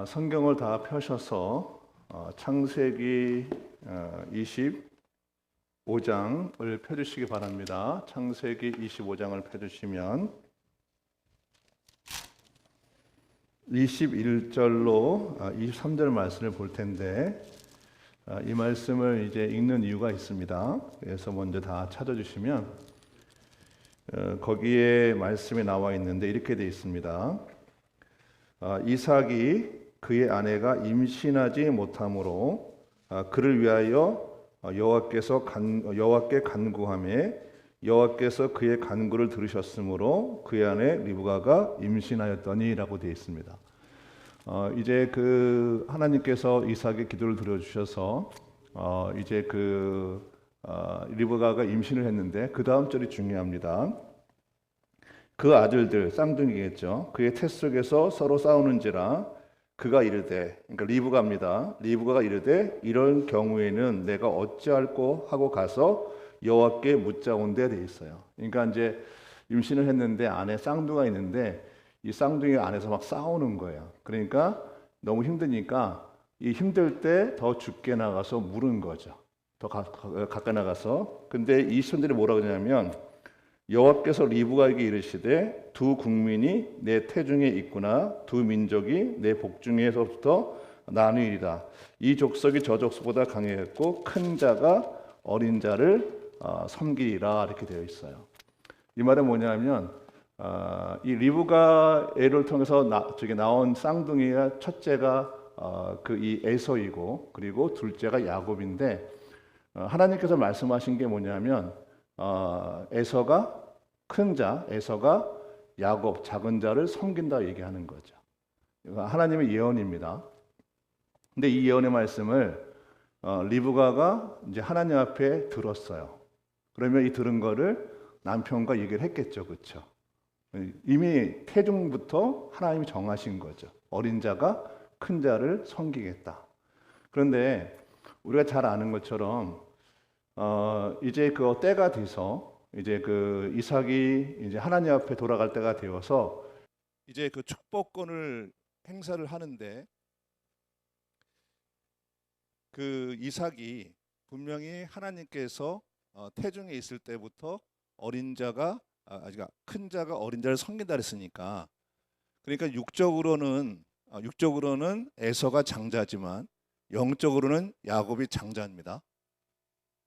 성경을 다 펴셔서 창세기 25장을 펴주시기 바랍니다. 창세기 25장을 펴주시면 21절로 23절 말씀을 볼 텐데 이 말씀을 이제 읽는 이유가 있습니다. 그래서 먼저 다 찾아주시면 거기에 말씀이 나와 있는데 이렇게 되어 있습니다. 이삭이 그의 아내가 임신하지 못하므로 그를 위하여 여호와께 간구하며 여호와께서 그의 간구를 들으셨으므로 그의 아내 리브가가 임신하였더니라고 되어 있습니다. 이제 그 하나님께서 이삭의 기도를 들어주셔서 이제 리브가가 임신을 했는데 그 다음 절이 중요합니다. 그 아들들 쌍둥이겠죠. 그의 태 속에서 서로 싸우는지라 그가 이르되, 그러니까 리브가입니다. 리브가가 이르되 이런 경우에는 내가 어찌할꼬 하고 가서 여호와께 묻자온데 돼 있어요. 그러니까 이제 임신을 했는데 안에 쌍둥이가 있는데 이 쌍둥이 안에서 막 싸우는 거예요. 그러니까 너무 힘드니까 이 힘들 때 더 죽게 나가서 물은 거죠. 더 가까이 나가서. 근데 이 손들이 뭐라 그러냐면 여호와께서 리브가에게 이르시되 두 국민이 내 태중에 있구나 두 민족이 내 복중에서부터 나누리라. 이 족속이 저 족속보다 강했고 큰 자가 어린 자를 섬기리라 이렇게 되어 있어요. 이 말은 뭐냐면 이 리브가 애를 통해서 나온 쌍둥이가 첫째가 이 에서이고 그리고 둘째가 야곱인데 하나님께서 말씀하신 게 뭐냐면 에서가 큰 자, 에서가 야곱 작은 자를 섬긴다 얘기하는 거죠. 하나님의 예언입니다. 근데 이 예언의 말씀을 리브가가 이제 하나님 앞에 들었어요. 그러면 이 들은 거를 남편과 얘기를 했겠죠, 그렇죠? 이미 태중부터 하나님이 정하신 거죠. 어린 자가 큰 자를 섬기겠다. 그런데 우리가 잘 아는 것처럼 이제 그 때가 돼서 이제 그 이삭이 이제 하나님 앞에 돌아갈 때가 되어서 이제 그 축복권을 행사를 하는데 그 이삭이 분명히 하나님께서 태중에 있을 때부터 어린 자가 큰 자가 어린 자를 섬긴다 그랬으니까 그러니까 육적으로는 에서가 장자지만 영적으로는 야곱이 장자입니다.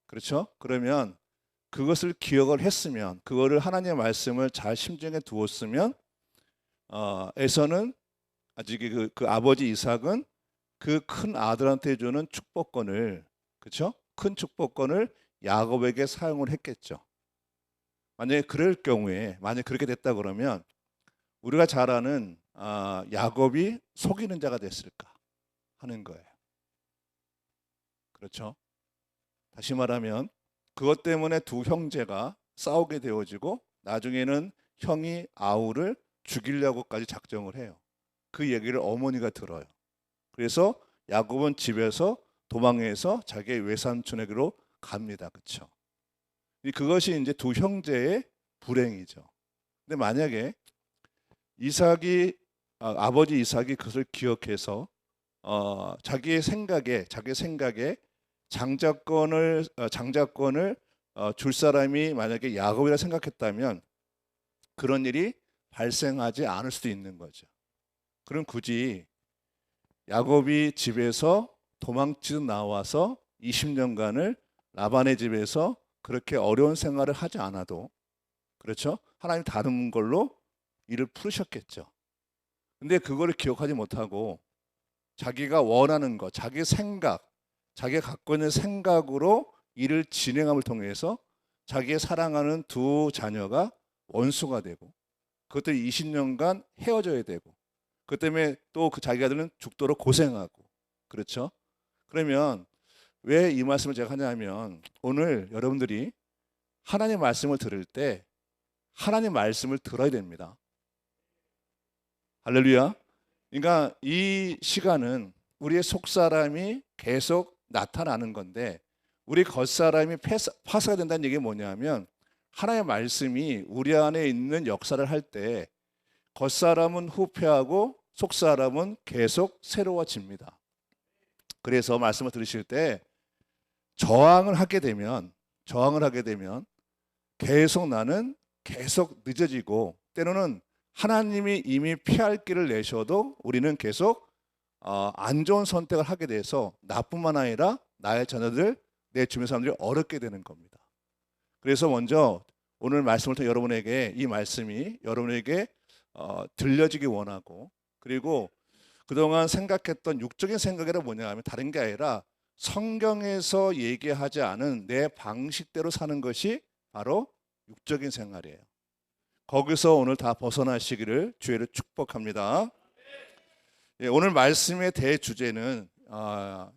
그렇죠? 그러면 그것을 기억을 했으면 그거를 하나님의 말씀을 잘 심중에 두었으면 에서는 아직 그 아버지 이삭은 그 큰 아들한테 주는 축복권을 그렇죠? 큰 축복권을 야곱에게 사용을 했겠죠. 만약에 그렇게 됐다 그러면 우리가 잘 아는 야곱이 속이는 자가 됐을까 하는 거예요. 그렇죠? 다시 말하면 그것 때문에 두 형제가 싸우게 되어지고 나중에는 형이 아우를 죽이려고까지 작정을 해요. 그 얘기를 어머니가 들어요. 그래서 야곱은 집에서 도망해서 자기의 외삼촌에게로 갑니다. 그렇죠? 그것이 이제 두 형제의 불행이죠. 근데 만약에 아버지 이삭이 그것을 기억해서 자기의 생각에 장자권을 줄 사람이 만약에 야곱이라 생각했다면 그런 일이 발생하지 않을 수도 있는 거죠. 그럼 굳이 야곱이 집에서 도망치듯 나와서 20년간을 라반의 집에서 그렇게 어려운 생활을 하지 않아도 그렇죠? 하나님 다른 걸로 일을 풀으셨겠죠. 근데 그거를 기억하지 못하고 자기가 원하는 것, 자기가 갖고 있는 생각으로 일을 진행함을 통해서 자기의 사랑하는 두 자녀가 원수가 되고 그것들이 20년간 헤어져야 되고 그것 때문에 또 그 자기 아들은 죽도록 고생하고 그렇죠? 그러면 왜 이 말씀을 제가 하냐면 오늘 여러분들이 하나님의 말씀을 들을 때 하나님의 말씀을 들어야 됩니다. 할렐루야. 그러니까 이 시간은 우리의 속사람이 계속 나타나는 건데 우리 겉사람이 파쇄가 된다는 얘기가 뭐냐면 하나님의 말씀이 우리 안에 있는 역사를 할 때 겉사람은 후패하고 속사람은 계속 새로워집니다. 그래서 말씀을 들으실 때 저항을 하게 되면 계속 나는 계속 늦어지고, 때로는 하나님이 이미 피할 길을 내셔도 우리는 계속 안 좋은 선택을 하게 돼서 나뿐만 아니라 나의 자녀들, 내 주변 사람들이 어렵게 되는 겁니다. 그래서 먼저 오늘 말씀을 통해 여러분에게 이 말씀이 여러분에게 들려지기 원하고, 그리고 그동안 생각했던 육적인 생각이란 뭐냐 하면 다른 게 아니라 성경에서 얘기하지 않은 내 방식대로 사는 것이 바로 육적인 생활이에요. 거기서 오늘 다 벗어나시기를 주의를 축복합니다. 예, 오늘 말씀의 대주제는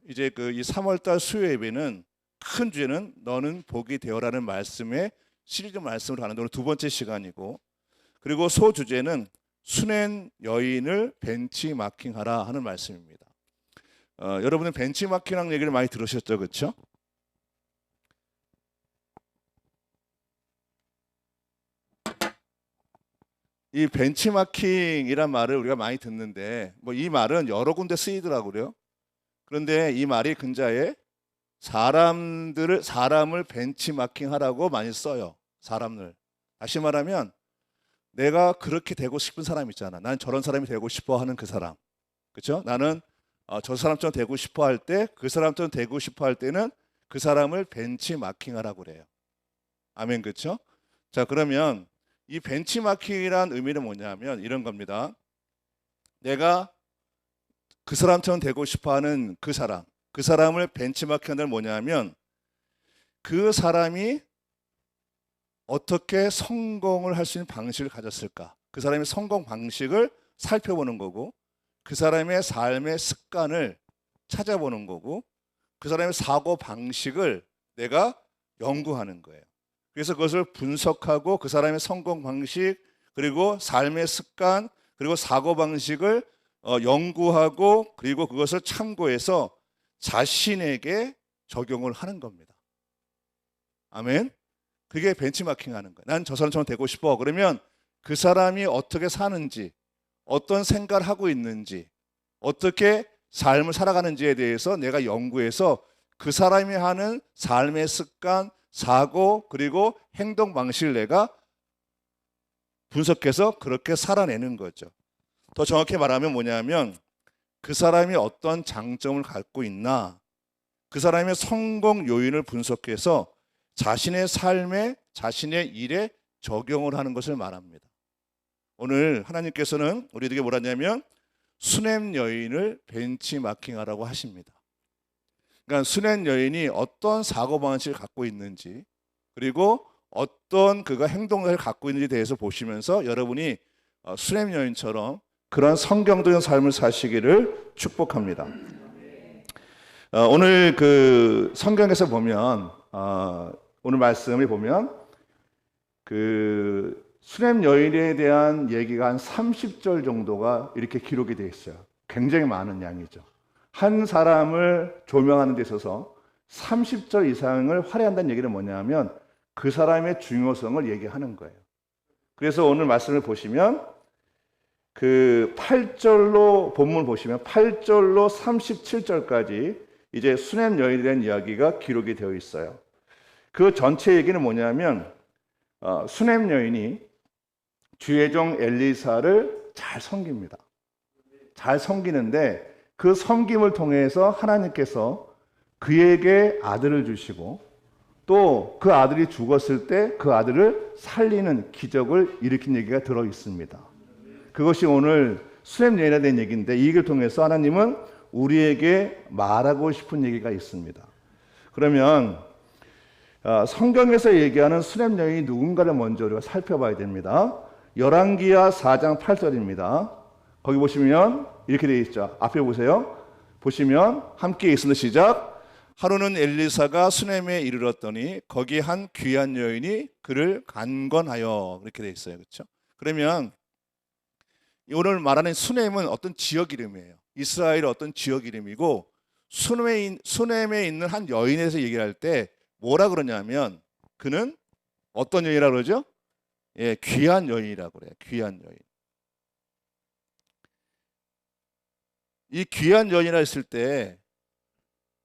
이제 이 3월달 수요 예배는 큰 주제는 너는 복이 되어라는 말씀의 시리즈 말씀을 하는데 오늘 두 번째 시간이고, 그리고 소주제는 수낸 여인을 벤치마킹하라 하는 말씀입니다. 여러분은 벤치마킹이라는 얘기를 많이 들으셨죠, 그렇죠? 이 벤치마킹이란 말을 우리가 많이 듣는데 이 말은 여러 군데 쓰이더라고요. 그런데 이 말이 근자에 사람을 벤치마킹하라고 많이 써요. 사람을. 다시 말하면 내가 그렇게 되고 싶은 사람 있잖아. 난 저런 사람이 되고 싶어 하는 그 사람. 그렇죠? 나는 저 사람처럼 되고 싶어 할 때, 그 사람처럼 되고 싶어 할 때는 그 사람을 벤치마킹하라고 그래요. 아멘. 그렇죠? 자, 그러면 이 벤치마킹이란 의미는 뭐냐면 이런 겁니다. 내가 그 사람처럼 되고 싶어하는 그 사람을 벤치마킹하는 건 뭐냐면 그 사람이 어떻게 성공을 할 수 있는 방식을 가졌을까, 그 사람의 성공 방식을 살펴보는 거고, 그 사람의 삶의 습관을 찾아보는 거고, 그 사람의 사고 방식을 내가 연구하는 거예요. 그래서 그것을 분석하고 그 사람의 성공 방식, 그리고 삶의 습관, 그리고 사고 방식을 연구하고, 그리고 그것을 참고해서 자신에게 적용을 하는 겁니다. 아멘. 그게 벤치마킹 하는 거예요. 난 저 사람처럼 되고 싶어. 그러면 그 사람이 어떻게 사는지, 어떤 생각을 하고 있는지, 어떻게 삶을 살아가는지에 대해서 내가 연구해서 그 사람이 하는 삶의 습관, 사고, 그리고 행동 방식을 내가 분석해서 그렇게 살아내는 거죠. 더 정확히 말하면 뭐냐면 그 사람이 어떤 장점을 갖고 있나, 그 사람의 성공 요인을 분석해서 자신의 삶에, 자신의 일에 적용을 하는 것을 말합니다. 오늘 하나님께서는 우리에게 뭐라 하냐면 수냄 여인을 벤치마킹하라고 하십니다. 그러니까 수냄 여인이 어떤 사고방식을 갖고 있는지, 그리고 어떤 그가 행동을 갖고 있는지에 대해서 보시면서 여러분이 수냄 여인처럼 그런 성경적인 삶을 사시기를 축복합니다. 오늘 그 성경에서 보면 오늘 말씀을 보면 그 수냄 여인에 대한 얘기가 한 30절 정도가 이렇게 기록이 되어 있어요. 굉장히 많은 양이죠. 한 사람을 조명하는 데 있어서 30절 이상을 할애한다는 얘기는 뭐냐면 그 사람의 중요성을 얘기하는 거예요. 그래서 오늘 말씀을 보시면 그 8절로 본문 보시면 8절로 37절까지 이제 수냄 여인에 대한 이야기가 기록이 되어 있어요. 그 전체 얘기는 뭐냐면 수냄 여인이 주의 종 엘리사를 잘 섬깁니다. 잘 섬기는데 그 섬김을 통해서 하나님께서 그에게 아들을 주시고 또 그 아들이 죽었을 때 그 아들을 살리는 기적을 일으킨 얘기가 들어 있습니다. 그것이 오늘 수냄 여인에 대한 얘기인데 이 얘기를 통해서 하나님은 우리에게 말하고 싶은 얘기가 있습니다. 그러면 성경에서 얘기하는 수냄 여인이 누군가를 먼저 우리가 살펴봐야 됩니다. 열왕기하 4장 8절입니다. 거기 보시면 이렇게 되어 있죠. 앞에 보세요. 보시면 함께 있습니다. 시작. 하루는 엘리사가 수넴에 이르렀더니 거기 한 귀한 여인이 그를 간건하여, 이렇게 되어 있어요. 그렇죠? 그러면 오늘 말하는 수넴은 어떤 지역 이름이에요. 이스라엘의 어떤 지역 이름이고 수넴에 있는 한 여인에 대해서 얘기할 때 뭐라 그러냐면 그는 어떤 여인이라고 그러죠? 예, 귀한 여인이라고 그래요. 귀한 여인. 이 귀한 여인이라 했을 때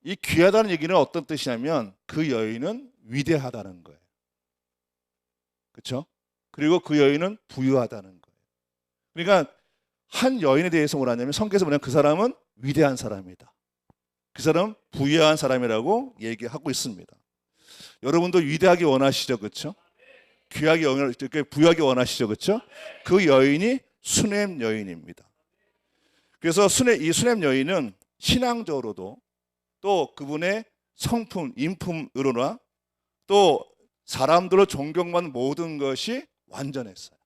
이 귀하다는 얘기는 어떤 뜻이냐면 그 여인은 위대하다는 거예요. 그렇죠? 그리고 그 여인은 부유하다는 거예요. 그러니까 한 여인에 대해서 뭐라냐면 성경에서 뭐냐면 그 사람은 위대한 사람이다. 그 사람은 부유한 사람이라고 얘기하고 있습니다. 여러분도 위대하게 원하시죠? 그렇죠? 귀하게 부유하게 원하시죠? 그렇죠? 그 여인이 수넴 여인입니다. 그래서 이 수넴 여인은 신앙적으로도 또 그분의 성품, 인품으로나 또 사람들로 존경받는 모든 것이 완전했어요.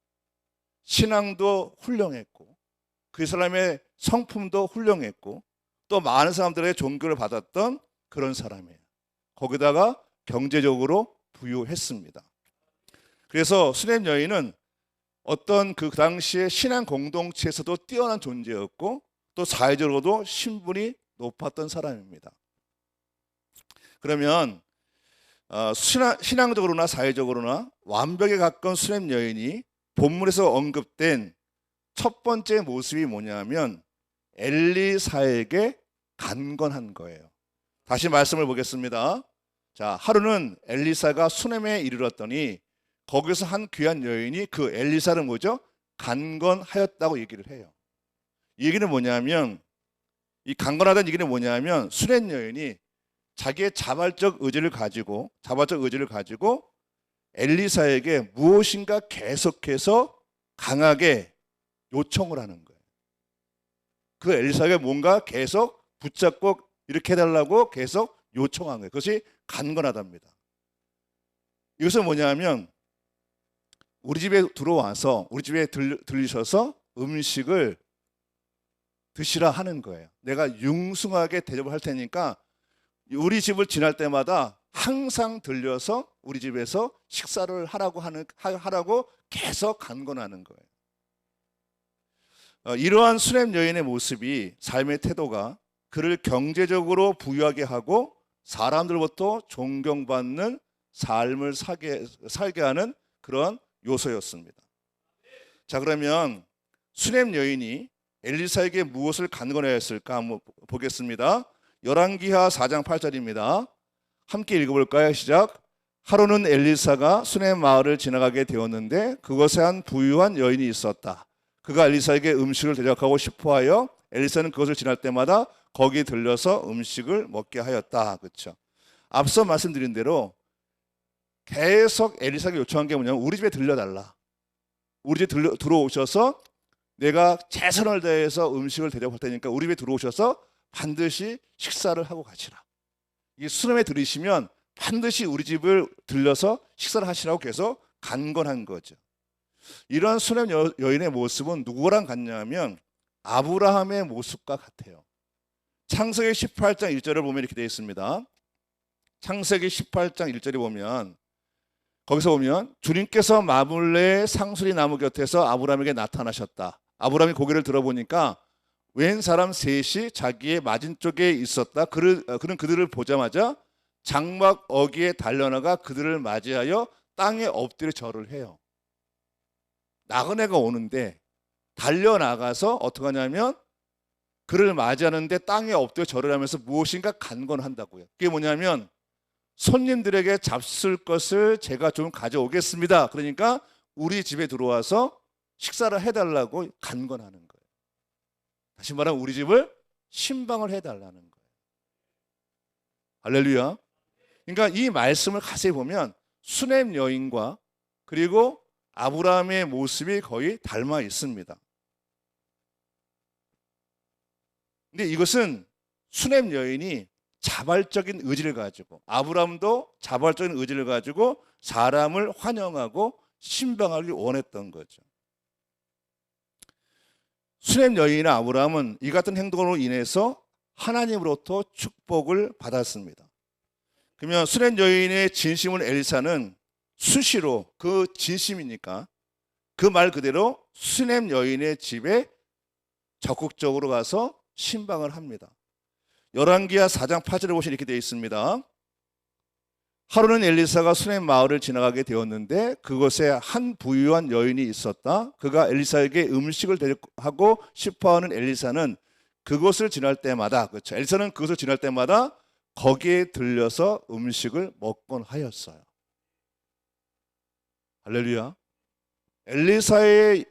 신앙도 훌륭했고 그 사람의 성품도 훌륭했고 또 많은 사람들의 존경을 받았던 그런 사람이에요. 거기다가 경제적으로 부유했습니다. 그래서 수넴 여인은 어떤 그 당시의 신앙 공동체에서도 뛰어난 존재였고 또 사회적으로도 신분이 높았던 사람입니다. 그러면 신앙적으로나 사회적으로나 완벽에 가까운 수넴 여인이 본문에서 언급된 첫 번째 모습이 뭐냐면 엘리사에게 간건한 거예요. 다시 말씀을 보겠습니다. 자, 하루는 엘리사가 수넴에 이르렀더니 거기서 한 귀한 여인이 그 엘리사를 뭐죠? 간건하였다고 얘기를 해요. 이 얘기는 뭐냐면 이 간건하다는 얘기는 뭐냐면 수넴 여인이 자기의 자발적 의지를 가지고 엘리사에게 무엇인가 계속해서 강하게 요청을 하는 거예요. 그 엘리사에게 뭔가 계속 붙잡고 이렇게 해달라고 계속 요청한 거예요. 그것이 간건하답니다. 이것은 뭐냐면 우리 집에 들어와서 우리 집에 들리셔서 음식을 드시라 하는 거예요. 내가 융숭하게 대접을 할 테니까 우리 집을 지날 때마다 항상 들려서 우리 집에서 식사를 하라고 계속 간건하는 거예요. 이러한 수넴 여인의 모습이 삶의 태도가 그를 경제적으로 부유하게 하고 사람들로부터 존경받는 삶을 살게 하는 그런 요소였습니다. 자, 그러면 수넴 여인이 엘리사에게 무엇을 간건해야 했을까 한번 보겠습니다. 열왕기하 4장 8절입니다. 함께 읽어볼까요? 시작. 하루는 엘리사가 수넴 마을을 지나가게 되었는데 그곳에 한 부유한 여인이 있었다. 그가 엘리사에게 음식을 대접하고 싶어하여 엘리사는 그것을 지날 때마다 거기 들려서 음식을 먹게 하였다. 그렇죠? 앞서 말씀드린 대로 계속 엘리사에게 요청한 게 뭐냐면 우리 집에 들려달라. 우리 집에 들어오셔서 내가 최선을 다해서 음식을 대접할 테니까 우리 집에 들어오셔서 반드시 식사를 하고 가시라. 이 수렴에 들으시면 반드시 우리 집을 들려서 식사를 하시라고 계속 간건한 거죠. 이러한 수렴 여인의 모습은 누구랑 같냐면 아브라함의 모습과 같아요. 창세기 18장 1절을 보면 이렇게 되어 있습니다. 창세기 18장 1절에 보면 거기서 보면 주님께서 마물레의 상수리 나무 곁에서 아브라함에게 나타나셨다. 아브라함이 고개를 들어보니까 웬 사람 셋이 자기의 맞은쪽에 있었다. 그는 그들을 보자마자 장막 어귀에 달려나가 그들을 맞이하여 땅에 엎드려 절을 해요. 나그네가 오는데 달려나가서 어떻게 하냐면 그를 맞이하는데 땅에 엎드려 절을 하면서 무엇인가 간건한다고요. 그게 뭐냐면 손님들에게 잡술 것을 제가 좀 가져오겠습니다. 그러니까 우리 집에 들어와서 식사를 해달라고 간건하는 거예요. 다시 말하면 우리 집을 신방을 해달라는 거예요. 할렐루야. 그러니까 이 말씀을 자세히 보면 수넴 여인과 그리고 아브라함의 모습이 거의 닮아 있습니다. 근데 이것은 수넴 여인이 자발적인 의지를 가지고 아브라함도 자발적인 의지를 가지고 사람을 환영하고 신방하기 원했던 거죠. 수넴 여인이나 아브라함은 이 같은 행동으로 인해서 하나님으로부터 축복을 받았습니다. 그러면 수넴 여인의 진심은 엘리사는 수시로 그 진심이니까 그 말 그대로 수넴 여인의 집에 적극적으로 가서 신방을 합니다. 열왕기하 4장 8절에 보시면 이렇게 되어 있습니다. 하루는 엘리사가 수넴 마을을 지나가게 되었는데 그곳에 한 부유한 여인이 있었다. 그가 엘리사에게 음식을 대접하고 싶어하는 엘리사는 그곳을 지날 때마다, 그렇죠. 엘리사는 그곳을 지날 때마다 거기에 들려서 음식을 먹곤 하였어요. 할렐루야. 엘리사의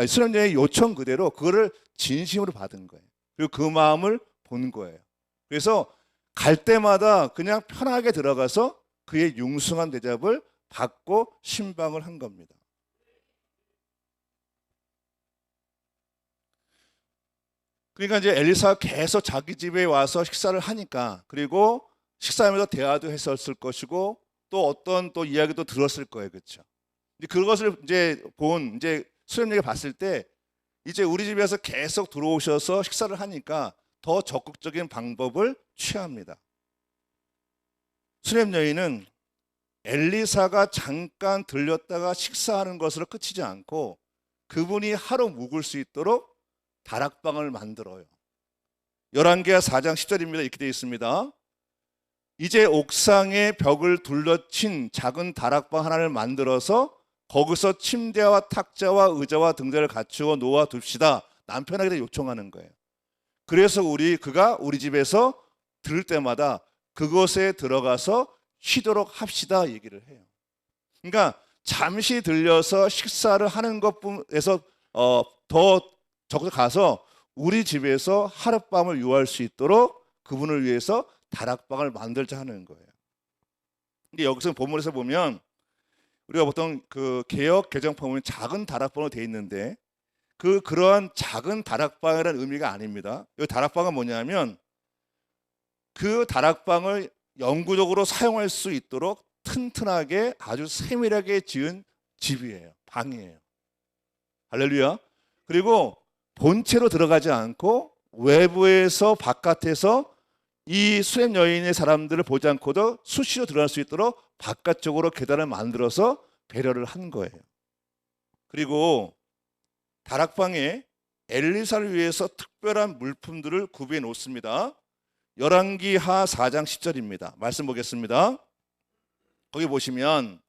수련자의 요청 그대로 그거를 진심으로 받은 거예요. 그리고 그 마음을 본 거예요. 그래서 갈 때마다 그냥 편하게 들어가서 그의 융숭한 대접을 받고 신방을 한 겁니다. 그러니까 이제 엘리사가 계속 자기 집에 와서 식사를 하니까, 그리고 식사하면서 대화도 했었을 것이고 또 어떤 또 이야기도 들었을 거예요, 그렇죠? 그것을 이제 본 이제 수렴역에 봤을 때 이제 우리 집에서 계속 들어오셔서 식사를 하니까 더 적극적인 방법을 취합니다. 수렴 여인은 엘리사가 잠깐 들렸다가 식사하는 것으로 그치지 않고 그분이 하루 묵을 수 있도록 다락방을 만들어요. 열왕기하 4장 10절입니다. 이렇게 되어 있습니다. 이제 옥상에 벽을 둘러친 작은 다락방 하나를 만들어서 거기서 침대와 탁자와 의자와 등자를 갖추어 놓아 둡시다. 남편에게 요청하는 거예요. 그래서 그가 우리 집에서 들을 때마다 그곳에 들어가서 쉬도록 합시다 얘기를 해요. 그러니까 잠시 들려서 식사를 하는 것에서 더 적극 가서 우리 집에서 하룻밤을 유할 수 있도록 그분을 위해서 다락방을 만들자 하는 거예요. 근데 여기서 본문에서 보면 우리가 보통 그 개역 개정판 보면 작은 다락방으로 되어 있는데 그러한 작은 다락방이라는 의미가 아닙니다. 이 다락방은 뭐냐면 그 다락방을 영구적으로 사용할 수 있도록 튼튼하게 아주 세밀하게 지은 집이에요. 방이에요. 할렐루야. 그리고 본체로 들어가지 않고 외부에서 바깥에서 이 수렘 여인의 사람들을 보지 않고도 수시로 들어갈 수 있도록 바깥쪽으로 계단을 만들어서 배려를 한 거예요. 그리고 다락방에 엘리사를 위해서 특별한 물품들을 구비해 놓습니다. 열왕기하 4장 10절입니다. 말씀 보겠습니다. 거기 보시면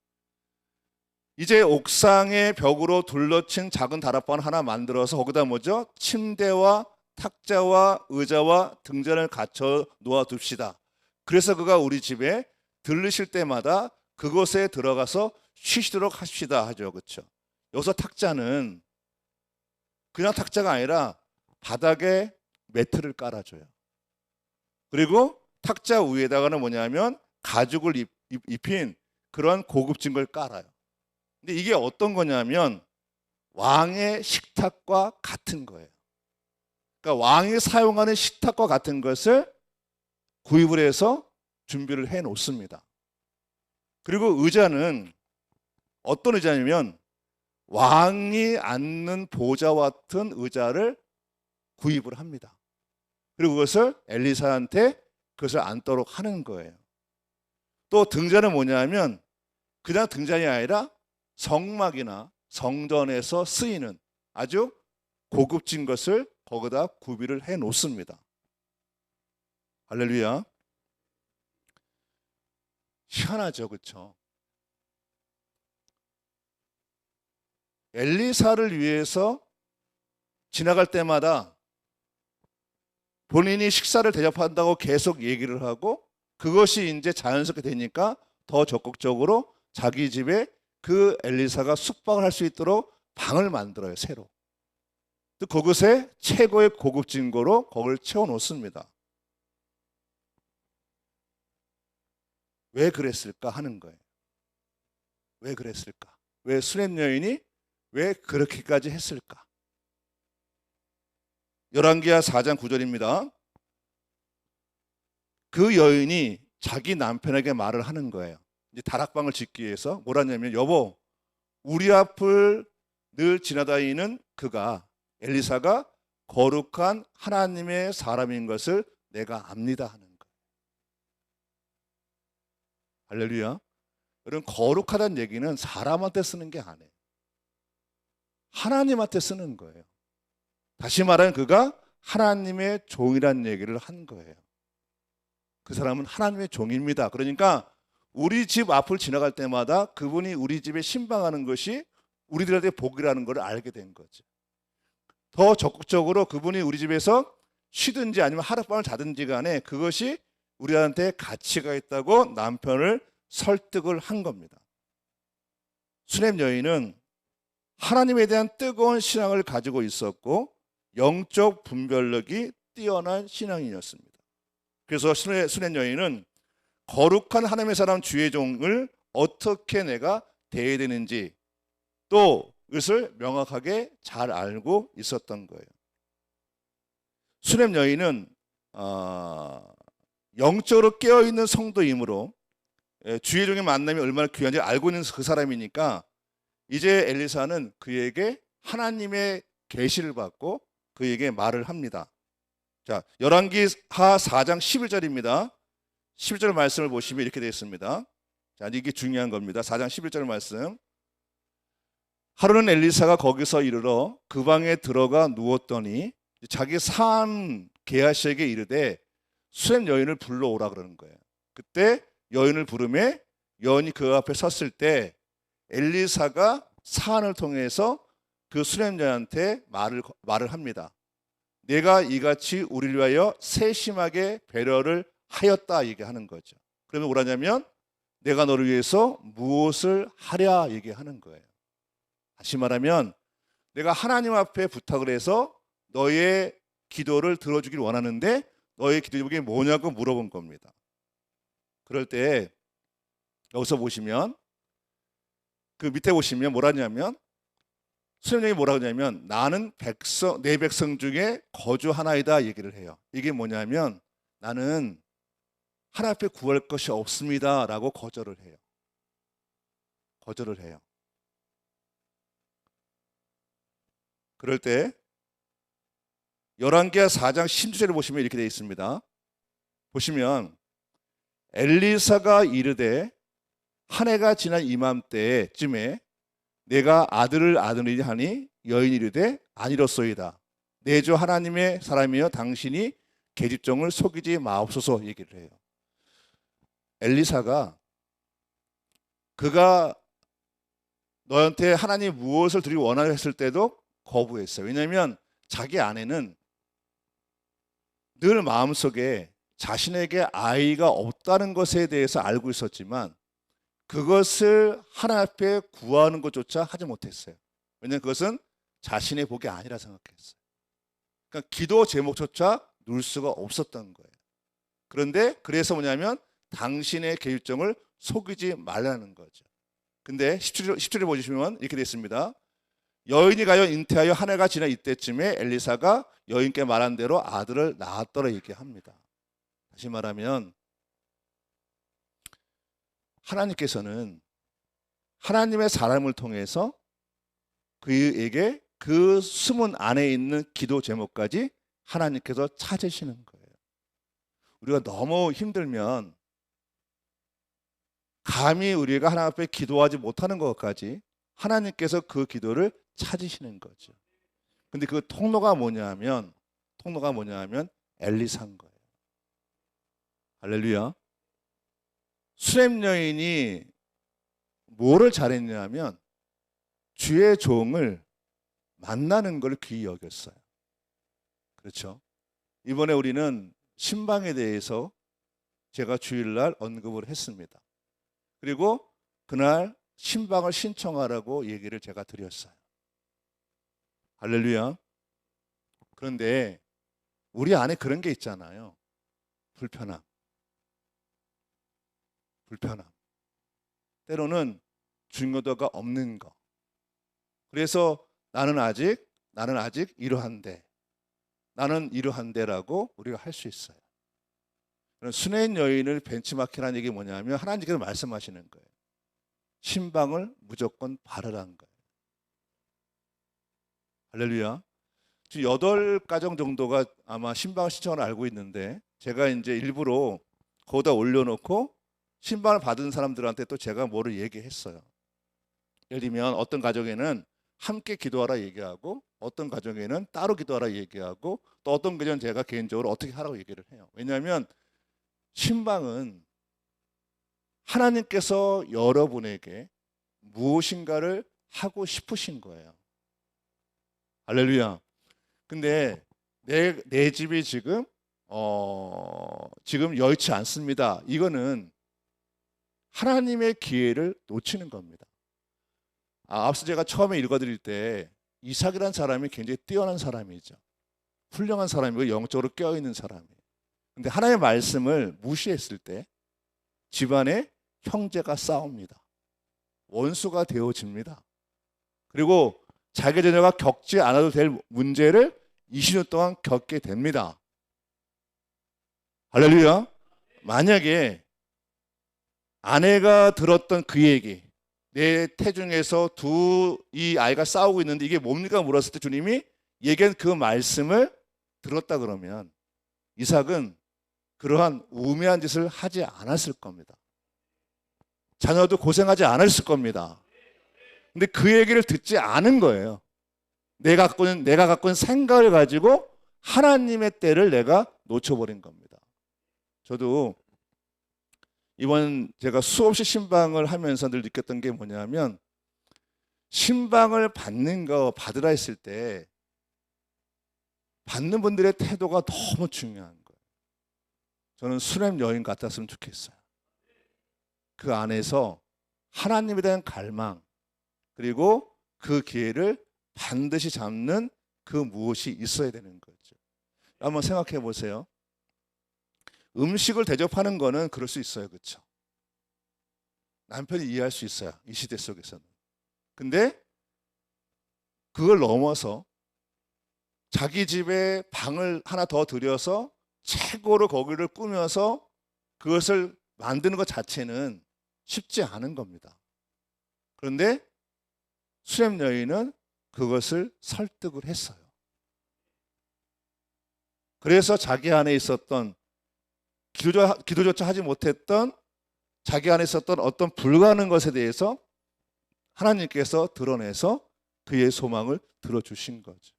이제 옥상의 벽으로 둘러친 작은 다락방 하나 만들어서 거기다 뭐죠? 침대와 탁자와 의자와 등잔을 갖춰 놓아 둡시다. 그래서 그가 우리 집에 들르실 때마다 그곳에 들어가서 쉬시도록 하십시다 하죠. 그렇죠? 여기서 탁자는 그냥 탁자가 아니라 바닥에 매트를 깔아줘요. 그리고 탁자 위에다가는 뭐냐면 가죽을 입힌 그런 고급진 걸 깔아요. 근데 이게 어떤 거냐면 왕의 식탁과 같은 거예요. 그러니까 왕이 사용하는 식탁과 같은 것을 구입을 해서 준비를 해 놓습니다. 그리고 의자는 어떤 의자냐면 왕이 앉는 보좌와 같은 의자를 구입을 합니다. 그리고 그것을 엘리사한테 그것을 앉도록 하는 거예요. 또 등잔은 뭐냐면 그냥 등잔이 아니라 성막이나 성전에서 쓰이는 아주 고급진 것을 거기다 구비를 해 놓습니다. 할렐루야. 희한하죠, 그렇죠? 엘리사를 위해서 지나갈 때마다 본인이 식사를 대접한다고 계속 얘기를 하고 그것이 이제 자연스럽게 되니까 더 적극적으로 자기 집에 그 엘리사가 숙박을 할 수 있도록 방을 만들어요, 새로. 또 그곳에 최고의 고급진 거로 거기를 채워 놓습니다. 왜 그랬을까 하는 거예요. 왜 그랬을까? 왜 수렘 여인이 왜 그렇게까지 했을까? 열왕기하 4장 9절입니다. 그 여인이 자기 남편에게 말을 하는 거예요. 이제 다락방을 짓기 위해서 뭐라냐면 여보, 우리 앞을 늘 지나다니는 그가 엘리사가 거룩한 하나님의 사람인 것을 내가 압니다 하는 거예요. 할렐루야. 여러분, 거룩하다는 얘기는 사람한테 쓰는 게 아니에요. 하나님한테 쓰는 거예요. 다시 말하면 그가 하나님의 종이라는 얘기를 한 거예요. 그 사람은 하나님의 종입니다. 그러니까 우리 집 앞을 지나갈 때마다 그분이 우리 집에 신방하는 것이 우리들한테 복이라는 걸 알게 된 거죠. 더 적극적으로 그분이 우리 집에서 쉬든지 아니면 하룻밤을 자든지 간에 그것이 우리한테 가치가 있다고 남편을 설득을 한 겁니다. 수냄 여인은 하나님에 대한 뜨거운 신앙을 가지고 있었고 영적 분별력이 뛰어난 신앙인이었습니다. 그래서 수냄 여인은 거룩한 하나님의 사람 주의 종을 어떻게 내가 대해야 되는지 또 그것을 명확하게 잘 알고 있었던 거예요. 수냄 여인은 영적으로 깨어있는 성도이므로 주의 종의 만남이 얼마나 귀한지 알고 있는 그 사람이니까 이제 엘리사는 그에게 하나님의 계시를 받고 그에게 말을 합니다. 자, 열왕기하 4장 11절입니다. 11절 말씀을 보시면 이렇게 되어 있습니다. 자, 이게 중요한 겁니다. 4장 11절 말씀. 하루는 엘리사가 거기서 이르러 그 방에 들어가 누웠더니 자기 사암 게하시에게 이르되 수냄 여인을 불러오라 그러는 거예요. 그때 여인을 부르매 여인이 그 앞에 섰을 때 엘리사가 사안을 통해서 그 수냄 여인한테 말을 합니다. 내가 이같이 우리를 위하여 세심하게 배려를 하였다 얘기하는 거죠. 그러면 뭐라냐면 내가 너를 위해서 무엇을 하랴 얘기하는 거예요. 다시 말하면 내가 하나님 앞에 부탁을 해서 너의 기도를 들어주길 원하는데 너의 기도 제목이 뭐냐고 물어본 겁니다. 그럴 때 여기서 보시면 그 밑에 보시면 뭐라냐면 수렴령이 뭐라고 하냐면 나는 내 백성 중에 거주하나이다 얘기를 해요. 이게 뭐냐면 나는 하나님 앞에 구할 것이 없습니다 라고 거절을 해요. 거절을 해요. 그럴 때 열왕기하 4장 16절을 보시면 이렇게 되어 있습니다. 보시면 엘리사가 이르되 한 해가 지난 이맘때쯤에 내가 아들을 아느니 하니 여인이 이르되 아니로소이다. 내 주 하나님의 사람이여 당신이 계집종을 속이지 마옵소서 얘기를 해요. 엘리사가 그가 너한테 하나님 무엇을 드리기 원하려 했을 때도 거부했어요. 왜냐하면 자기 아내는 늘 마음속에 자신에게 아이가 없다는 것에 대해서 알고 있었지만 그것을 하나님 앞에 구하는 것조차 하지 못했어요. 왜냐하면 그것은 자신의 복이 아니라 생각했어요. 그러니까 기도 제목조차 누를 수가 없었던 거예요. 그런데 그래서 뭐냐면 당신의 계율정을 속이지 말라는 거죠. 근데 10절에 보시면 이렇게 되어 있습니다. 여인이 가여 잉태하여 한 해가 지난 이때쯤에 엘리사가 여인께 말한 대로 아들을 낳았더라 얘기합니다. 다시 말하면 하나님께서는 하나님의 사람을 통해서 그에게 그 숨은 안에 있는 기도 제목까지 하나님께서 찾으시는 거예요. 우리가 너무 힘들면 감히 우리가 하나님 앞에 기도하지 못하는 것까지 하나님께서 그 기도를 찾으시는 거죠. 근데 그 통로가 뭐냐면 엘리사인 거예요. 할렐루야. 수렘 여인이 뭐를 잘했냐면 주의 종을 만나는 걸 귀히 여겼어요. 그렇죠? 이번에 우리는 신방에 대해서 제가 주일날 언급을 했습니다. 그리고 그날 신방을 신청하라고 얘기를 제가 드렸어요. 할렐루야. 그런데 우리 안에 그런 게 있잖아요. 불편함. 때로는 중요도가 없는 거. 그래서 나는 아직 이러한데 라고 우리가 할 수 있어요. 수냄 여인을 벤치마킹하는 얘기 뭐냐면 하나님께서 말씀하시는 거예요. 신방을 무조건 바르라는 거예요. 할렐루야. 지금 8가정 정도가 아마 신방을 신청을 알고 있는데 제가 이제 일부러 거기다 올려놓고 신방을 받은 사람들한테 또 제가 뭐를 얘기했어요. 예를 들면 어떤 가정에는 함께 기도하라 얘기하고 어떤 가정에는 따로 기도하라 얘기하고 또 어떤 가정은 제가 개인적으로 어떻게 하라고 얘기를 해요. 왜냐하면 신방은 하나님께서 여러분에게 무엇인가를 하고 싶으신 거예요. 할렐루야. 근데 내 집이 지금 여의치 않습니다. 이거는 하나님의 기회를 놓치는 겁니다. 앞서 제가 처음에 읽어드릴 때 이삭이라는 사람이 굉장히 뛰어난 사람이죠. 훌륭한 사람이고 영적으로 깨어있는 사람이에요. 근데 하나님의 말씀을 무시했을 때 집안에 형제가 싸웁니다. 원수가 되어집니다. 그리고 자기 자녀가 겪지 않아도 될 문제를 20년 동안 겪게 됩니다. 할렐루야. 만약에 아내가 들었던 그 얘기, 내 태중에서 이 아이가 싸우고 있는데 이게 뭡니까 물었을 때 주님이 얘기한 그 말씀을 들었다 그러면 이삭은 그러한 우매한 짓을 하지 않았을 겁니다. 자녀도 고생하지 않았을 겁니다. 근데 그 얘기를 듣지 않은 거예요. 내가 갖고 있는 생각을 가지고 하나님의 때를 내가 놓쳐버린 겁니다. 저도 이번 제가 수없이 신방을 하면서 늘 느꼈던 게 뭐냐면 신방을 받으라 했을 때 받는 분들의 태도가 너무 중요한 거예요. 저는 수렘 여인 같았으면 좋겠어요. 그 안에서 하나님에 대한 갈망 그리고 그 기회를 반드시 잡는 그 무엇이 있어야 되는 거죠. 한번 생각해 보세요. 음식을 대접하는 거는 그럴 수 있어요. 그렇죠? 남편이 이해할 수 있어요. 이 시대 속에서는. 근데 그걸 넘어서 자기 집에 방을 하나 더 들여서 최고로 거기를 꾸며서 그것을 만드는 것 자체는 쉽지 않은 겁니다. 그런데 수렘 여인은 그것을 설득을 했어요. 그래서 자기 안에 있었던 기도조차 하지 못했던 자기 안에 있었던 어떤 불가능한 것에 대해서 하나님께서 드러내서 그의 소망을 들어주신 거죠.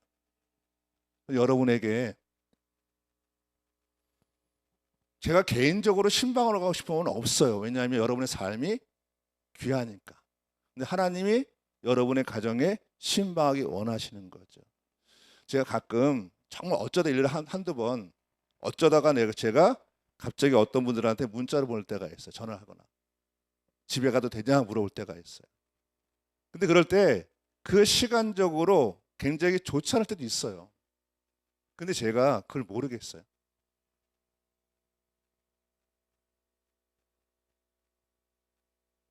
여러분에게 제가 개인적으로 신방으로 가고 싶은 건 없어요. 왜냐하면 여러분의 삶이 귀하니까. 근데 하나님이 여러분의 가정에 신방하기 원하시는 거죠. 제가 가끔 정말 어쩌다 일을 한두 번 어쩌다가 제가 갑자기 어떤 분들한테 문자를 보낼 때가 있어요. 전화를 하거나 집에 가도 되냐 물어볼 때가 있어요. 근데 그럴 때 그 시간적으로 굉장히 좋지 않을 때도 있어요. 근데 제가 그걸 모르겠어요.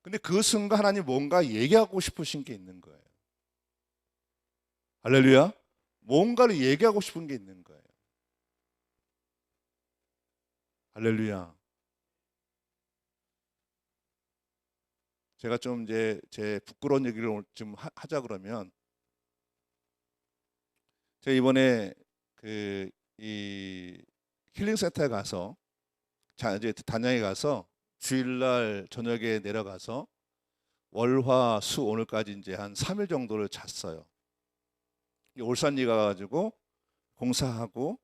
근데 그 순간 하나님 뭔가 얘기하고 싶으신 게 있는 거예요. 할렐루야. 뭔가를 얘기하고 싶은 게 있는 거예요. 할렐루야. 제가 좀 이제 제 부끄러운 얘기를 오늘 좀 하자 그러면 제가 이번에 이 힐링센터에 가서 이제 단양에 가서 주일날 저녁에 내려가서 월화 수 오늘까지 이제 한 3일 정도를 잤어요. 올산리 가가지고 공사하고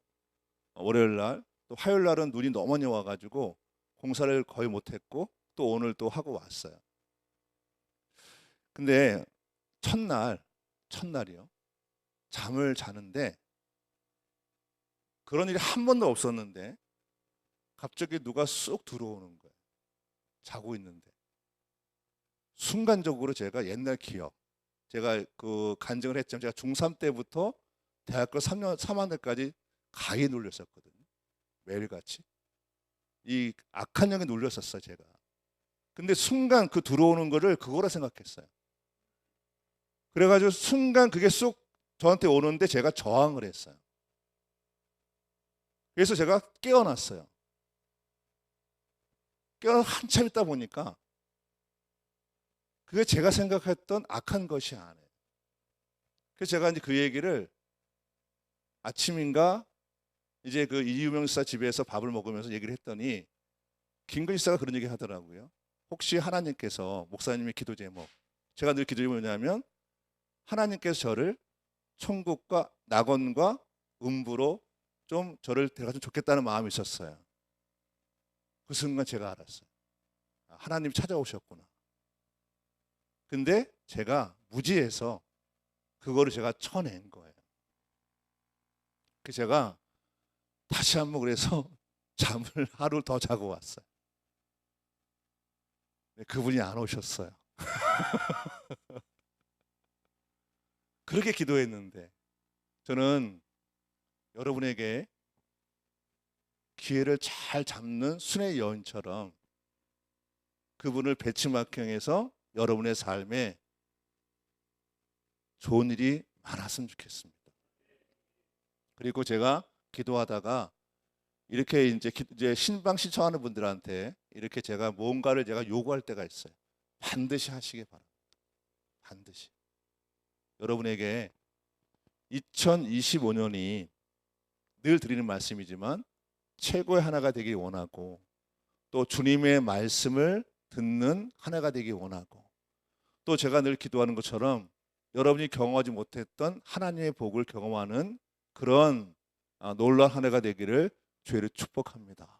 월요일날 또 화요일날은 눈이 너무 많이 와가지고 공사를 거의 못했고 또 오늘 또 하고 왔어요. 근데 첫날이요. 잠을 자는데 그런 일이 한 번도 없었는데 갑자기 누가 쑥 들어오는 거예요. 자고 있는데 순간적으로 제가 옛날 기억, 제가 그 간증을 했지만 제가 중3 때부터 대학교 3학년까지 가히 눌렸었거든요. 매일같이 이 악한 영에 눌렸었어요. 제가. 근데 순간 그 들어오는 거를 그거라 생각했어요. 그래가지고 순간 그게 쑥 저한테 오는데 제가 저항을 했어요. 그래서 제가 깨어났어요. 깨어나 한참 있다 보니까 그게 제가 생각했던 악한 것이 아니에요. 그래서 제가 이제 그 얘기를 아침인가 이제 그 이유명 지사 집에서 밥을 먹으면서 얘기를 했더니 김근희 지사가 그런 얘기 하더라고요. 혹시 하나님께서 목사님의 기도 제목, 제가 늘 기도 제목이 뭐냐면 하나님께서 저를 천국과 낙원과 음부로 좀 저를 데려가면 좋겠다는 마음이 있었어요. 그 순간 제가 알았어요. 하나님이 찾아오셨구나. 근데 제가 무지해서 그거를 제가 쳐낸 거예요. 그 제가 다시 한번 그래서 잠을 하루 더 자고 왔어요. 그분이 안 오셨어요. 그렇게 기도했는데 저는 여러분에게 기회를 잘 잡는 순의 여인처럼 그분을 배치막형해서 여러분의 삶에 좋은 일이 많았으면 좋겠습니다. 그리고 제가 기도하다가 이렇게 이제 신방 신청하는 분들한테 이렇게 제가 뭔가를 제가 요구할 때가 있어요. 반드시 하시기 바랍니다. 반드시. 여러분에게 2025년이 늘 드리는 말씀이지만 최고의 하나가 되길 원하고 또 주님의 말씀을 듣는 하나가 되길 원하고 또 제가 늘 기도하는 것처럼 여러분이 경험하지 못했던 하나님의 복을 경험하는 그런 놀라운 한 해가 되기를 주의를 축복합니다.